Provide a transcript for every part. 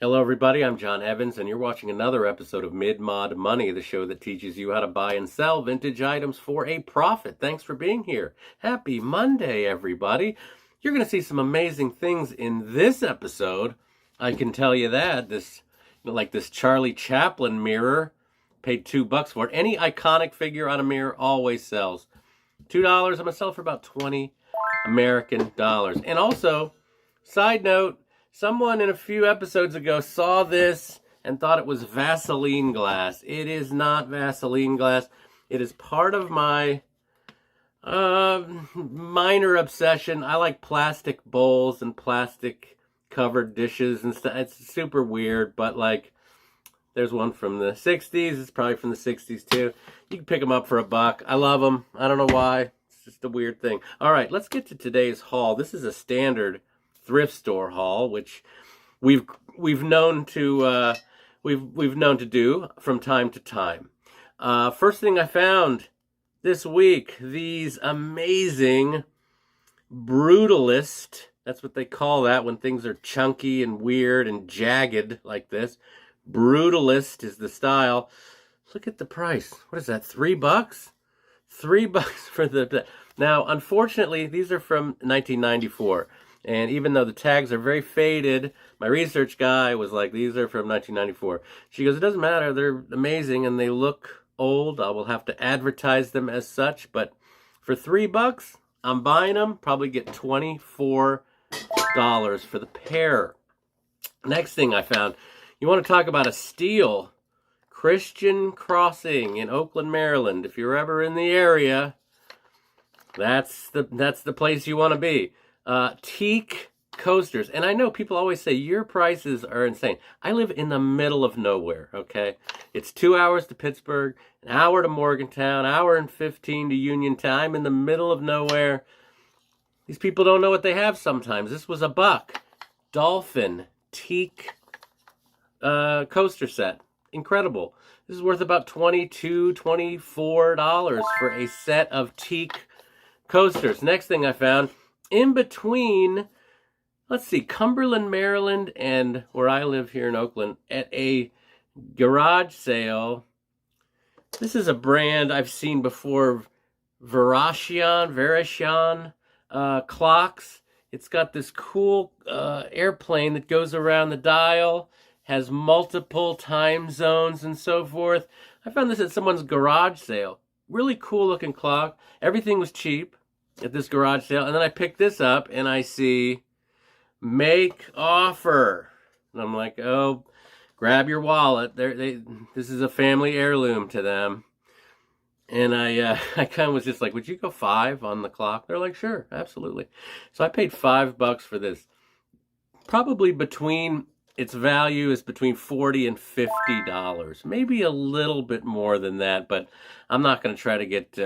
Hello, everybody. I'm John Evans, and you're watching another episode of Mid-Mod Money, the show that teaches you how to buy and sell vintage items for a profit. Thanks for being here. Happy Monday, everybody. You're going to see some amazing things in this episode. I can tell you that. Like this Charlie Chaplin mirror, paid $2 for it. Any iconic figure on a mirror always sells. $2, I'm going to sell for about 20 American dollars. And also, side note, someone in a few episodes ago saw this and thought it was Vaseline glass. It is not Vaseline glass. It is part of my minor obsession. I like plastic bowls and plastic covered dishes and stuff. It's super weird, but like, there's one from the 60s. It's probably from the 60s too. You can pick them up for $1. I love them. I don't know why. It's just a weird thing. All right, let's get to today's haul. This is a standard thrift store haul, which we've known to do from time to time. First thing I found this week, these amazing Brutalist. That's what they call that when things are chunky and weird and jagged like this. Brutalist is the style. Look at the price. What is that? $3? $3 for the. Now, unfortunately, these are from 1994. And even though the tags are very faded, my research guy was like, these are from 1994. She goes, it doesn't matter. They're amazing and they look old. I will have to advertise them as such. But for $3, I'm buying them. Probably get $24 for the pair. Next thing I found, you want to talk about a steal. Christian Crossing in Oakland, Maryland. If you're ever in the area, that's the place you want to be. Teak Coasters. And I know people always say, your prices are insane. I live in the middle of nowhere, okay? It's 2 hours to Pittsburgh, an hour to Morgantown, an hour and 15 to Uniontown. I'm in the middle of nowhere. These people don't know what they have sometimes. This was $1. Dolphin Teak coaster set. Incredible. This is worth about $22, $24 for a set of teak coasters. Next thing I found, in between, let's see, Cumberland, Maryland, and where I live here in Oakland, at a garage sale. This is a brand I've seen before, Verichron clocks. It's got this cool airplane that goes around the dial, has multiple time zones and so forth. I found this at someone's garage sale. Really cool looking clock. Everything was cheap at this garage sale. And then I picked this up and I see make offer. And I'm like, oh, grab your wallet. This is a family heirloom to them. And I kind of was just like, would you go $5 on the clock? They're like, sure, absolutely. So I paid $5 for this. Probably its value is between $40 and $50. Maybe a little bit more than that, but I'm not going to try to get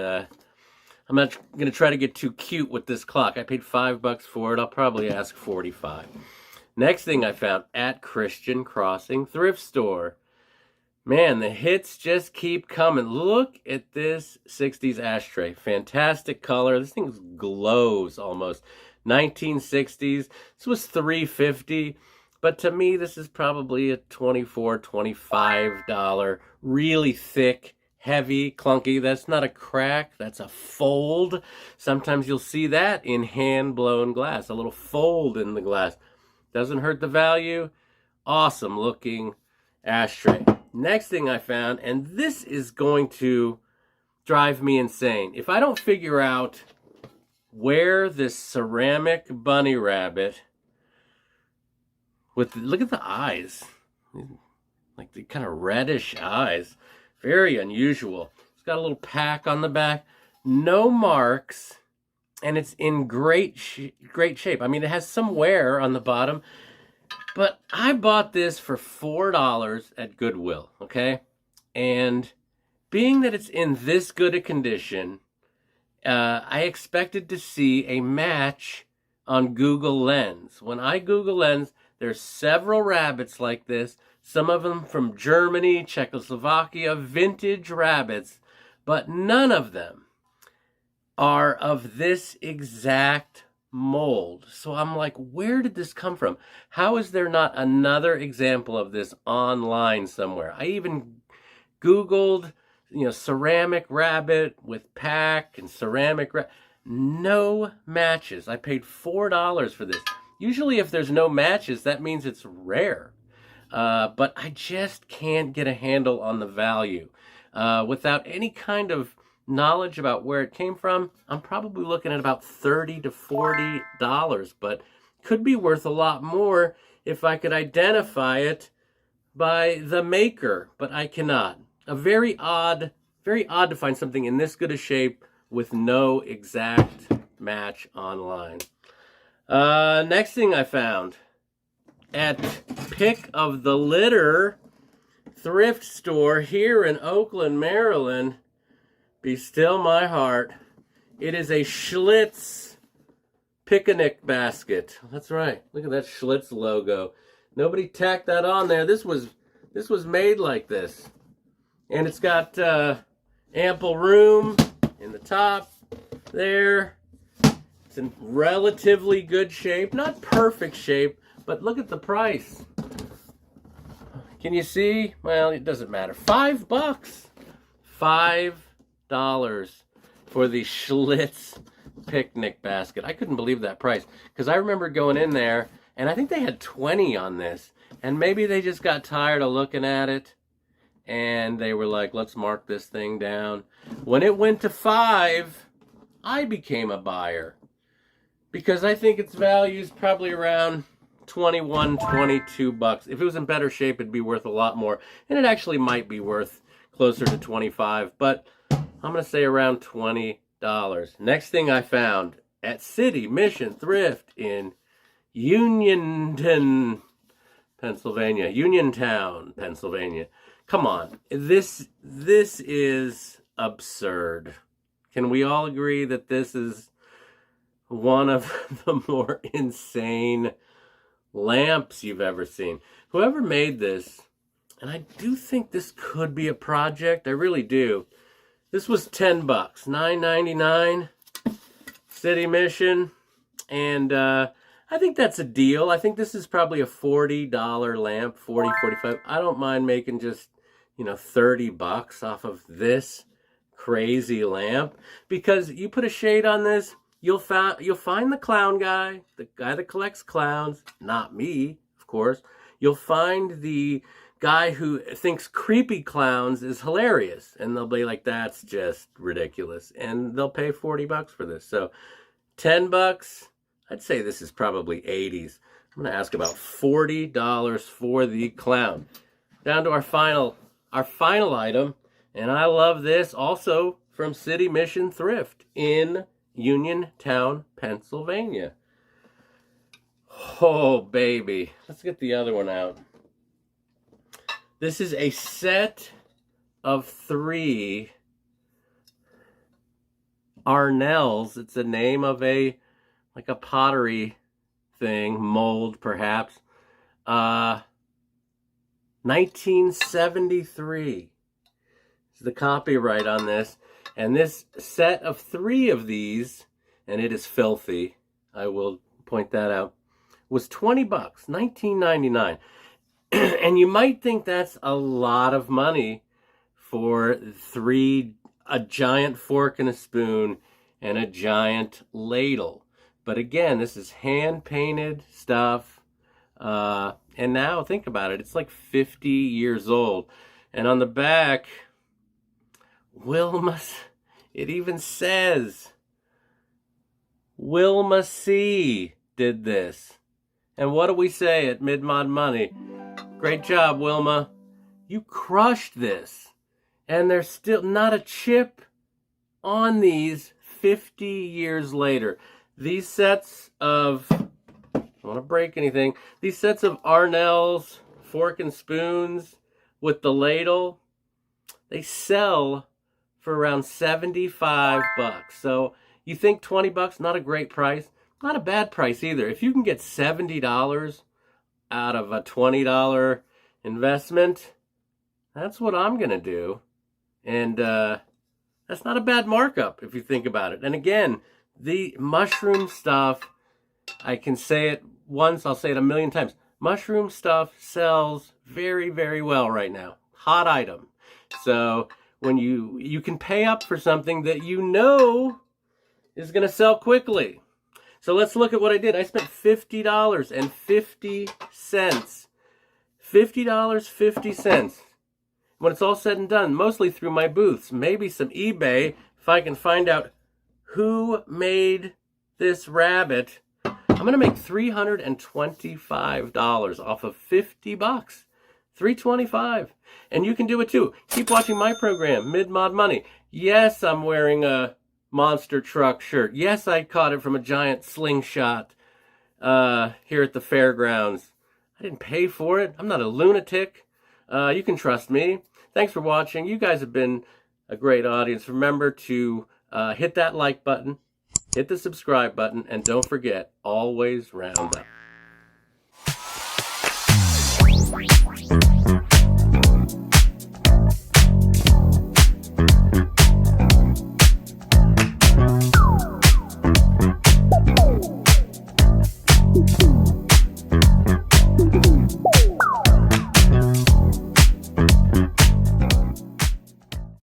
I'm not going to try to get too cute with this clock. I paid $5 for it. I'll probably ask $45. Next thing I found at Christian Crossing Thrift Store. Man, the hits just keep coming. Look at this 60s ashtray. Fantastic color. This thing glows almost. 1960s. This was $3.50. But to me, this is probably a $24, $25. Really thick, heavy, clunky. That's not a crack. That's a fold. Sometimes you'll see that in hand-blown glass. A little fold in the glass. Doesn't hurt the value. Awesome looking ashtray. Next thing I found, and this is going to drive me insane. If I don't figure out where this ceramic bunny rabbit look at the eyes, like the kind of reddish eyes, very unusual. It's got a little pack on the back, no marks, and it's in great shape. I mean, it has some wear on the bottom, but I bought this for $4 at Goodwill, okay? And being that it's in this good a condition, I expected to see a match on Google Lens. When I Google Lens, there's several rabbits like this, some of them from Germany, Czechoslovakia, vintage rabbits, but none of them are of this exact mold. So I'm like, where did this come from? How is there not another example of this online somewhere? I even Googled, ceramic rabbit with pack and ceramic rabbit. No matches. I paid $4 for this. Usually if there's no matches, that means it's rare. But I just can't get a handle on the value. Without any kind of knowledge about where it came from, I'm probably looking at about $30 to $40, but could be worth a lot more if I could identify it by the maker, but I cannot. Very odd to find something in this good a shape with no exact match online. Next thing I found at Pick of the Litter thrift store here in Oakland, Maryland. Be still my heart. It is a Shlitz picnic basket. That's right. Look at that Shlitz logo. Nobody tacked that on there. This was made like this. And it's got ample room in the top there. It's in relatively good shape. Not perfect shape, but look at the price. Can you see? Well, it doesn't matter. $5. $5 for the Shlitz picnic basket. I couldn't believe that price because I remember going in there and I think they had 20 on this, and maybe they just got tired of looking at it and they were like, let's mark this thing down. When it went to 5, I became a buyer because I think its value is probably around $21, $22. If it was in better shape, it'd be worth a lot more, and it actually might be worth closer to 25, but I'm going to say around $20. Next thing I found at City Mission Thrift in Uniontown, Pennsylvania. Come on, this is absurd. Can we all agree that this is one of the more insane lamps you've ever seen? Whoever made this, and I do think this could be a project, I really do. This was $10, $9.99, City Mission, and I think that's a deal. I think this is probably a $40 lamp, $40, $45. I don't mind making just, $30 off of this crazy lamp, because you put a shade on this, you'll find the clown guy, the guy that collects clowns, not me, of course. You'll find the guy who thinks creepy clowns is hilarious, and they'll be like, that's just ridiculous, and they'll pay $40 for this. So $10, I'd say this is probably 80s. I'm going to ask about $40 for the clown. Down to our final item, and I love this, also from City Mission Thrift in Uniontown, Pennsylvania. Oh, baby. Let's get the other one out. This is a set of 3 Arnels. It's the name of a pottery thing, mold perhaps. 1973 is the copyright on this. And this set of 3 of these, and it is filthy, I will point that out, was $20, $19.99. And you might think that's a lot of money for 3, a giant fork and a spoon and a giant ladle. But again, this is hand-painted stuff. And now think about it, it's like 50 years old. And on the back, Wilma, it even says, Wilma C. did this. And what do we say at Mid-Mod Money? Great job, Wilma. You crushed this. And there's still not a chip on these 50 years later. These sets of, I don't want to break anything, these sets of Arnell's fork and spoons with the ladle, they sell for around $75. So you think $20, not a great price, not a bad price either. If you can get $70 out of a $20 investment, that's what I'm going to do. And that's not a bad markup if you think about it. And again, the mushroom stuff I can say it once, I'll say it a million times. Mushroom stuff sells very, very well right now. Hot item. So when you can pay up for something that you know is going to sell quickly. So let's look at what I did. I spent $50.50. $50.50. When it's all said and done, mostly through my booths, maybe some eBay, if I can find out who made this rabbit. I'm going to make $325 off of $50. $325. And you can do it too. Keep watching my program, Mid-Mod Money. Yes, I'm wearing a monster truck shirt. Yes, I caught it from a giant slingshot here at the fairgrounds. I didn't pay for it. I'm not a lunatic. You can trust me. Thanks for watching. You guys have been a great audience. Remember to hit that like button, hit the subscribe button, and don't forget, always round up.